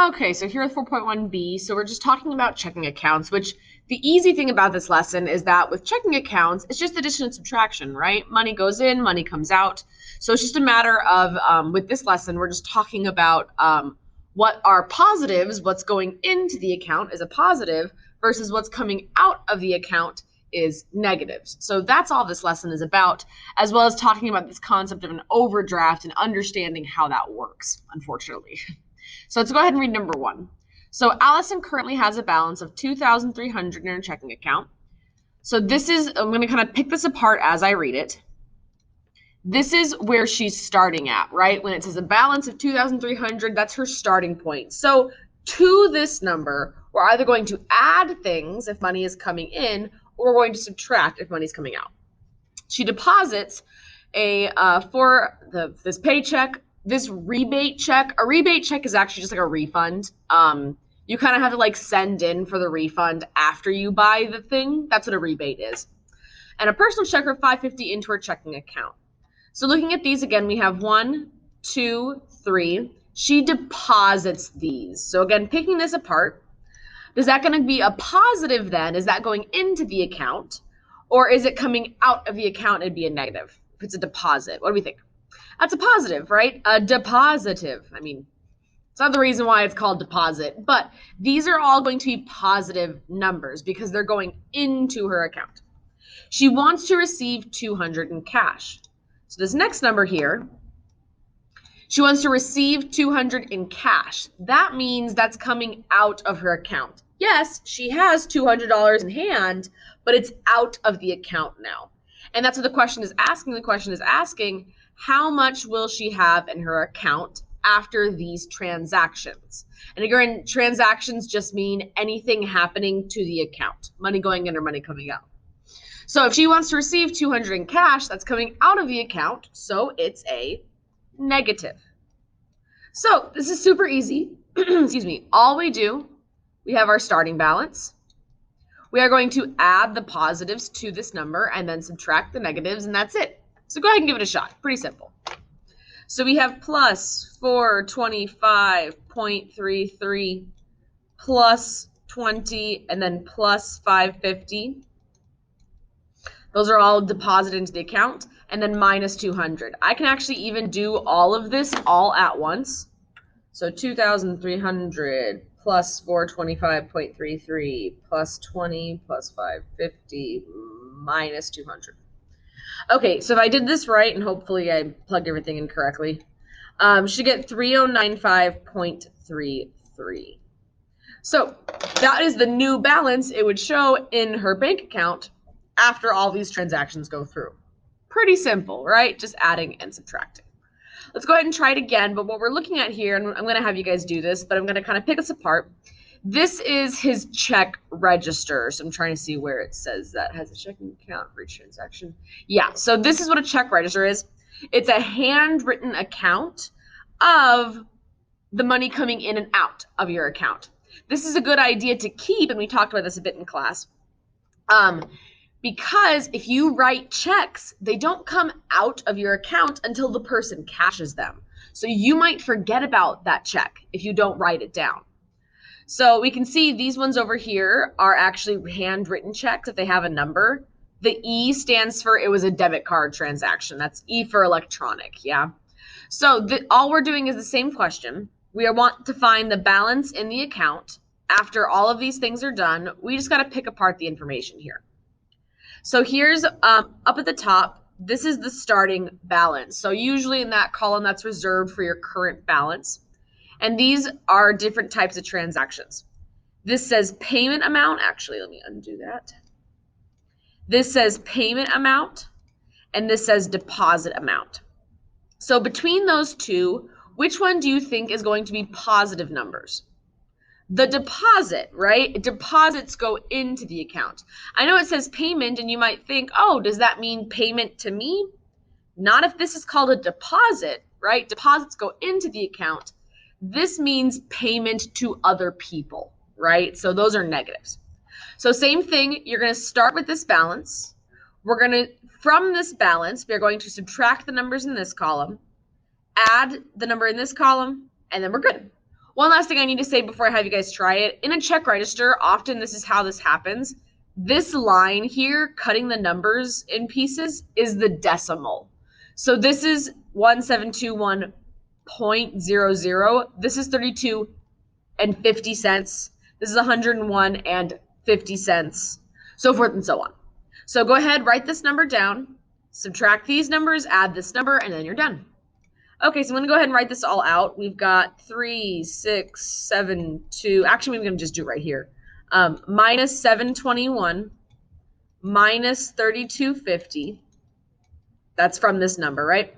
Okay, so here at 4.1b, so we're just talking about checking accounts, which the easy thing about this lesson is that with checking accounts, it's just addition and subtraction, right? Money goes in, money comes out. So it's just a matter of, with this lesson, we're just talking about what are positives, what's going into the account is a positive versus what's coming out of the account is negatives. So that's all this lesson is about, as well as talking about this concept of an overdraft and understanding how that works, unfortunately. So let's go ahead and read number 1. So Allison currently has a balance of $2,300 in her checking account. So this is, I'm going to kind of pick this apart as I read it. This is where she's starting at, right? When it says a balance of $2,300, that's her starting point. So to this number, we're either going to add things if money is coming in, or we're going to subtract if money is coming out. She deposits this paycheck, this rebate check. A rebate check is actually just like a refund. You kind of have to like send in for the refund after you buy the thing. That's what a rebate is. And a personal check for $550 into her checking account. So looking at these again, we have 1, 2, 3. She deposits these. So again, picking this apart, is that going to be a positive then? Is that going into the account? Or is it coming out of the account and it'd be a negative if it's a deposit? What do we think? That's a positive, right? A depositive. I mean, it's not the reason why it's called deposit, but these are all going to be positive numbers because they're going into her account. She wants to receive $200 in cash. So this next number here, she wants to receive $200 in cash. That means that's coming out of her account. Yes, she has $200 in hand, but it's out of the account now. And that's what the question is asking. The question is asking, how much will she have in her account after these transactions? And again, transactions just mean anything happening to the account, money going in or money coming out. So if she wants to receive $200 in cash, that's coming out of the account, so it's a negative. So this is super easy. Excuse me. All we do, we have our starting balance. We are going to add the positives to this number and then subtract the negatives, and that's it. So go ahead and give it a shot. Pretty simple. So we have plus 425.33 plus 20 and then plus 550. Those are all deposited into the account, and then minus 200. I can actually even do all of this all at once. So 2,300 plus 425.33 plus 20 plus 550 minus 200. Okay, so if I did this right, and hopefully I plugged everything in correctly, should get 3095.33. So that is the new balance it would show in her bank account after all these transactions go through. Pretty simple, right? Just adding and subtracting. Let's go ahead and try it again. But what we're looking at here, and I'm going to have you guys do this, but I'm going to kind of pick this apart. This is his check register. So I'm trying to see where it says that has a checking account for each transaction. Yeah, so this is what a check register is. It's a handwritten account of the money coming in and out of your account. This is a good idea to keep, and we talked about this a bit in class. Because if you write checks, they don't come out of your account until the person cashes them. So you might forget about that check if you don't write it down. So we can see these ones over here are actually handwritten checks if they have a number. The E stands for it was a debit card transaction. That's E for electronic, yeah? So all we're doing is the same question. We want to find the balance in the account. After all of these things are done, we just got to pick apart the information here. So here's up at the top, this is the starting balance. So usually in that column, that's reserved for your current balance. And these are different types of transactions. This says payment amount. Actually, let me undo that. This says payment amount, and this says deposit amount. So between those two, which one do you think is going to be positive numbers? The deposit, right? Deposits go into the account. I know it says payment, and you might think, oh, does that mean payment to me? Not if this is called a deposit, right? Deposits go into the account. This means payment to other people, right? So those are negatives. So same thing, you're going to start with this balance. From this balance, we're going to subtract the numbers in this column, add the number in this column, and then we're good. One last thing I need to say before I have you guys try it. In a check register, often this is how this happens. This line here, cutting the numbers in pieces, is the decimal. So this is 1721.00. This is 32 and 50 cents. This is 101 and 50 cents, so forth and so on. So go ahead, write this number down, subtract these numbers, add this number, and then you're done. Okay, so I'm going to go ahead and write this all out. We've got 3, 6, 7, 2. Actually, I'm going to just do it right here. Minus 721 minus 3250. That's from this number, right?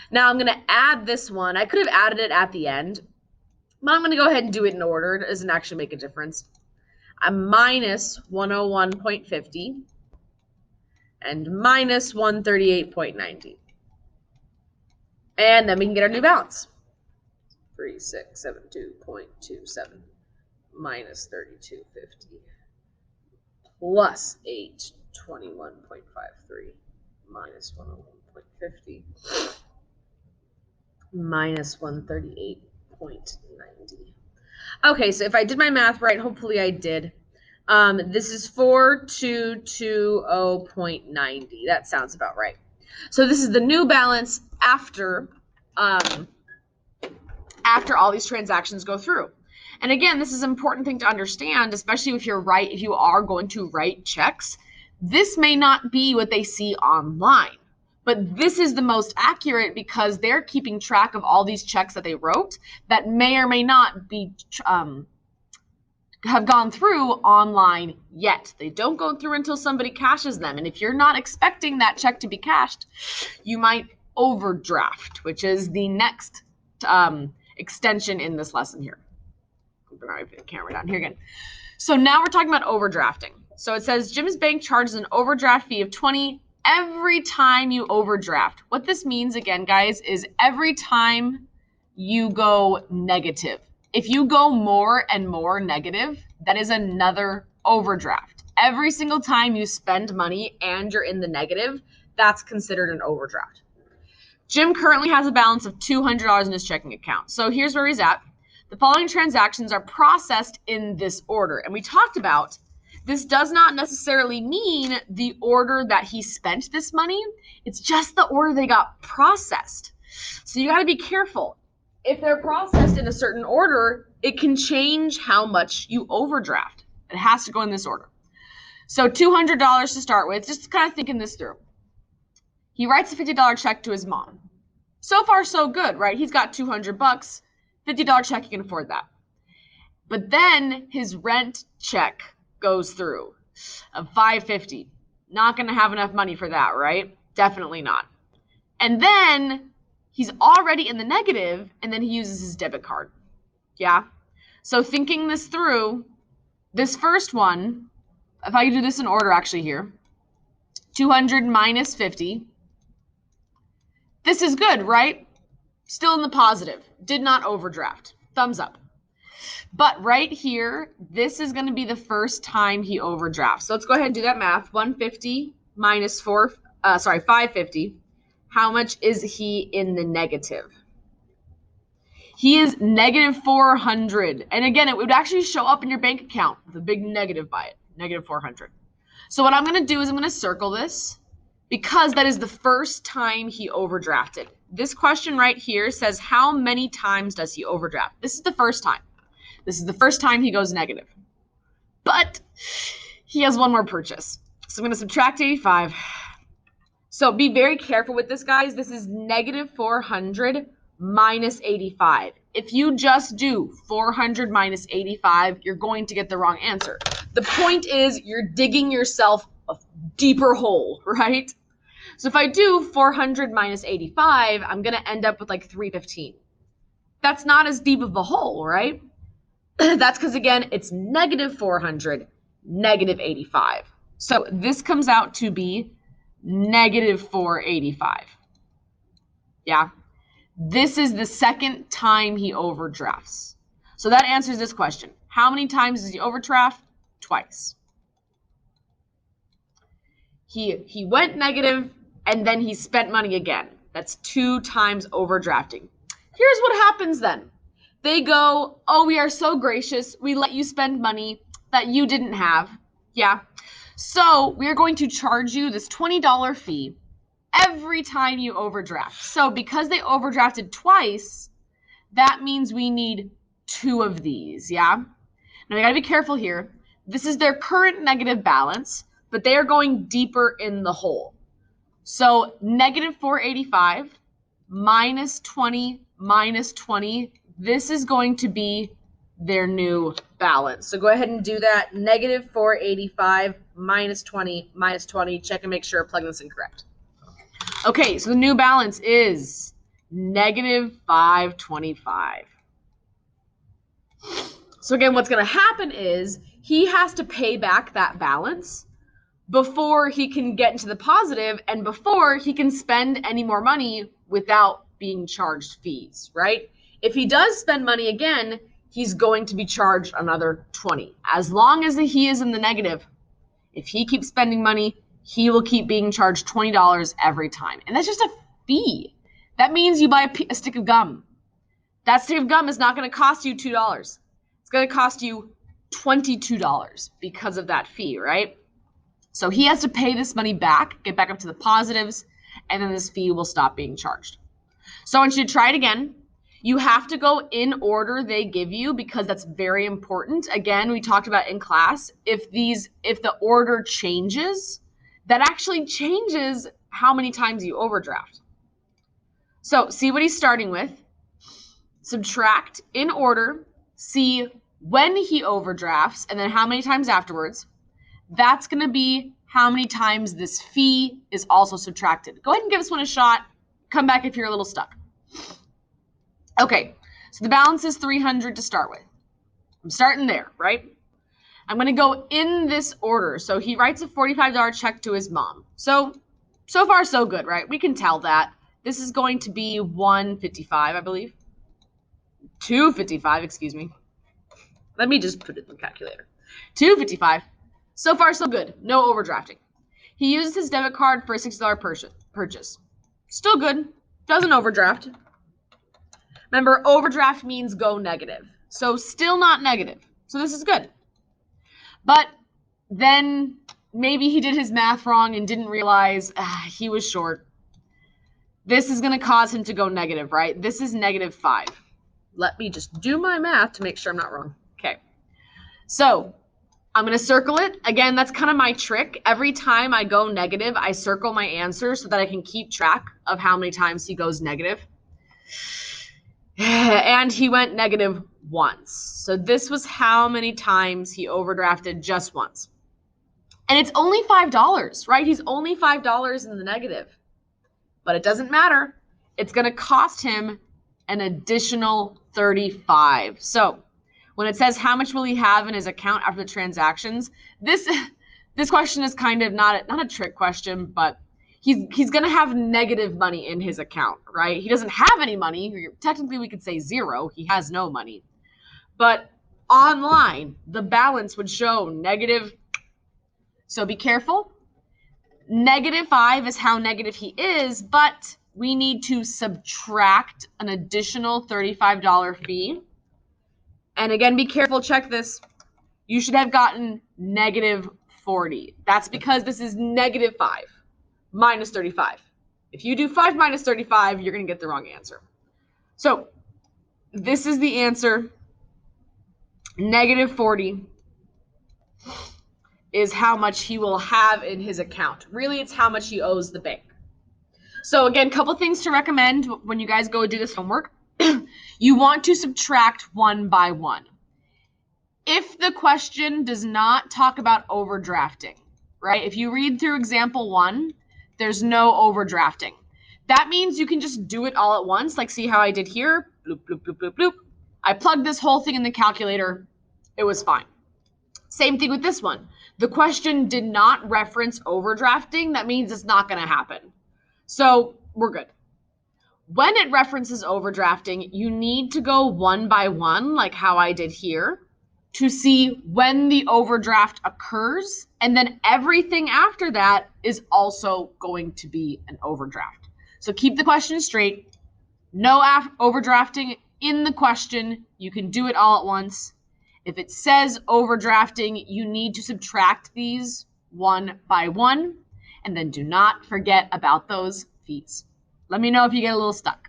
Now I'm going to add this one. I could have added it at the end, but I'm going to go ahead and do it in order. It doesn't actually make a difference. I'm minus 101.50 and minus 138.90. And then we can get our new balance. 3672.27 minus 3250 plus 821.53 minus 101.50 minus 138.90. Okay, so if I did my math right, hopefully I did. This is 4220.90. That sounds about right. So this is the new balance after all these transactions go through. And again, this is an important thing to understand, especially if you are going to write checks. This may not be what they see online, but this is the most accurate because they're keeping track of all these checks that they wrote that may or may not be have gone through online yet. They don't go through until somebody cashes them. And if you're not expecting that check to be cashed, you might overdraft, which is the next extension in this lesson here. Bring the camera down here again. So now we're talking about overdrafting. So it says Jim's bank charges an overdraft fee of $20 every time you overdraft. What this means, again, guys, is every time you go negative. If you go more and more negative, that is another overdraft. Every single time you spend money and you're in the negative, that's considered an overdraft. Jim currently has a balance of $200 in his checking account. So here's where he's at. The following transactions are processed in this order. And we talked about this does not necessarily mean the order that he spent this money. It's just the order they got processed. So you got to be careful. If they're processed in a certain order, it can change how much you overdraft. It has to go in this order. So $200 to start with, just kind of thinking this through. He writes a $50 check to his mom. So far, so good, right? He's got $200, $50 check, he can afford that. But then his rent check goes through of $550. Not going to have enough money for that, right? Definitely not. And then he's already in the negative, and then he uses his debit card. Yeah? So thinking this through, this first one, if I do this in order actually here, 200 minus 50. This is good, right? Still in the positive. Did not overdraft. Thumbs up. But right here, this is going to be the first time he overdrafts. So let's go ahead and do that math. 150 minus 550. How much is he in the negative? He is negative 400. And again, it would actually show up in your bank account with a big negative by it. Negative 400. So what I'm going to do is I'm going to circle this because that is the first time he overdrafted. This question right here says, how many times does he overdraft? This is the first time. This is the first time he goes negative. But he has one more purchase. So I'm going to subtract 85. So be very careful with this, guys. This is negative 400 minus 85. If you just do 400 minus 85, you're going to get the wrong answer. The point is you're digging yourself a deeper hole, right? So if I do 400 minus 85, I'm going to end up with like 315. That's not as deep of a hole, right? That's because, again, it's negative 400, negative 85. So this comes out to be negative 485. Yeah. This is the second time he overdrafts. So that answers this question. How many times does he overdraft? Twice. He went negative and then he spent money again. That's 2 times overdrafting. Here's what happens then. They go, oh, we are so gracious. We let you spend money that you didn't have. Yeah. So we are going to charge you this $20 fee every time you overdraft. So because they overdrafted twice, that means we need 2 of these, yeah? Now we gotta be careful here. This is their current negative balance, but they are going deeper in the hole. So negative 485 minus 20 minus 20, this is going to be their new balance. So go ahead and do that. Negative 485 minus 20 minus 20. Check and make sure plug this in correct. Okay, so the new balance is negative 525. So again, what's going to happen is he has to pay back that balance before he can get into the positive and before he can spend any more money without being charged fees, right? If he does spend money again, he's going to be charged another 20. As long as he is in the negative, if he keeps spending money, he will keep being charged $20 every time. And that's just a fee. That means you buy a stick of gum. That stick of gum is not going to cost you $2. It's going to cost you $22 because of that fee, right? So he has to pay this money back, get back up to the positives, and then this fee will stop being charged. So I want you to try it again. You have to go in order they give you because that's very important. Again, we talked about in class, if the order changes, that actually changes how many times you overdraft. So see what he's starting with. Subtract in order, see when he overdrafts, and then how many times afterwards. That's going to be how many times this fee is also subtracted. Go ahead and give this one a shot. Come back if you're a little stuck. Okay, so the balance is 300 to start with. I'm starting there, right? I'm going to go in this order. So he writes a $45 check to his mom. So far, so good, right? We can tell that. This is going to be $155, I believe. $255, excuse me. Let me just put it in the calculator. $255. So far, so good. No overdrafting. He used his debit card for a $60 purchase. Still good. Doesn't overdraft. Remember, overdraft means go negative. So still not negative. So this is good. But then maybe he did his math wrong and didn't realize he was short. This is going to cause him to go negative, right? This is -5. Let me just do my math to make sure I'm not wrong. Okay. So I'm going to circle it. Again, that's kind of my trick. Every time I go negative, I circle my answer so that I can keep track of how many times he goes negative. And he went negative once. So this was how many times he overdrafted just once. And it's only $5, right? He's only $5 in the negative. But it doesn't matter. It's going to cost him an additional $35. So when it says how much will he have in his account after the transactions, this question is kind of not a trick question, but he's going to have negative money in his account, right? He doesn't have any money. Technically, we could say zero. He has no money. But online, the balance would show negative. So be careful. -5 is how negative he is, but we need to subtract an additional $35 fee. And again, be careful, check this. You should have gotten -40. That's because this is -5 minus 35. If you do 5 minus 35, you're going to get the wrong answer. So this is the answer. -40 is how much he will have in his account. Really, it's how much he owes the bank. So again, a couple things to recommend when you guys go do this homework. You want to subtract one by one. If the question does not talk about overdrafting, right? If you read through example 1, there's no overdrafting. That means you can just do it all at once. Like, see how I did here? Bloop, bloop, bloop, bloop, bloop. I plugged this whole thing in the calculator. It was fine. Same thing with this one. The question did not reference overdrafting. That means it's not going to happen. So we're good. When it references overdrafting, you need to go one by one, like how I did here, to see when the overdraft occurs. And then everything after that is also going to be an overdraft. So keep the question straight. No overdrafting in the question. You can do it all at once. If it says overdrafting, you need to subtract these one by one, and then do not forget about those fees. Let me know if you get a little stuck.